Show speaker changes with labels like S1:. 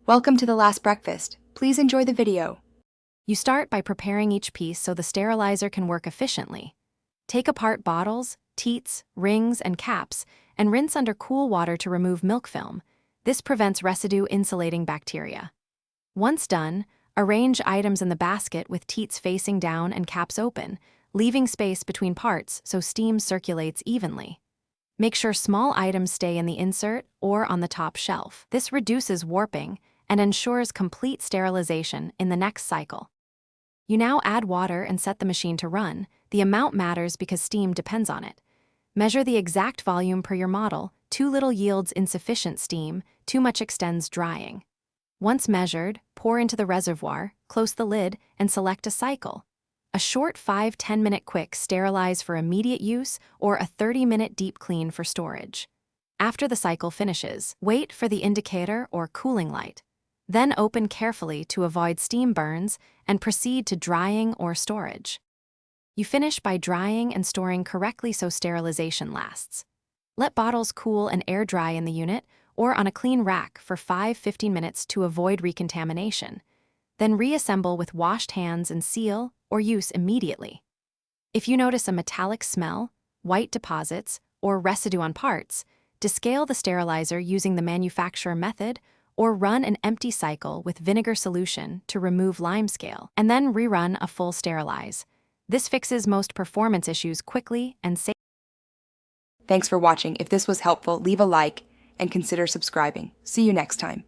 S1: Welcome to the last breakfast. Please enjoy the video.
S2: You start by preparing each piece so the sterilizer can work efficiently. Take apart bottles, teats, rings, and caps, and rinse under cool water to remove milk film. This prevents residue insulating bacteria. Once done, arrange items in the basket with teats facing down and caps open, leaving space between parts so steam circulates evenly. Make sure small items stay in the insert or on the top shelf. This reduces warping and ensures complete sterilization in the next cycle. You now add water and set the machine to run. The amount matters because steam depends on it. Measure the exact volume per your model. Too little yields insufficient steam, too much extends drying. Once measured, pour into the reservoir, close the lid, and select a cycle. A short 5-10 minute quick sterilize for immediate use or a 30-minute deep clean for storage. After the cycle finishes, wait for the indicator or cooling light. Then open carefully to avoid steam burns and proceed to drying or storage. You finish by drying and storing correctly so sterilization lasts. Let bottles cool and air dry in the unit or on a clean rack for 5-15 minutes to avoid recontamination. Then reassemble with washed hands and seal or use immediately. If you notice a metallic smell, white deposits, or residue on parts, descale the sterilizer using the manufacturer method or run an empty cycle with vinegar solution to remove limescale, and then rerun a full sterilize. This fixes most performance issues quickly and safely.
S1: Thanks for watching. If this was helpful, leave a like and consider subscribing. See you next time.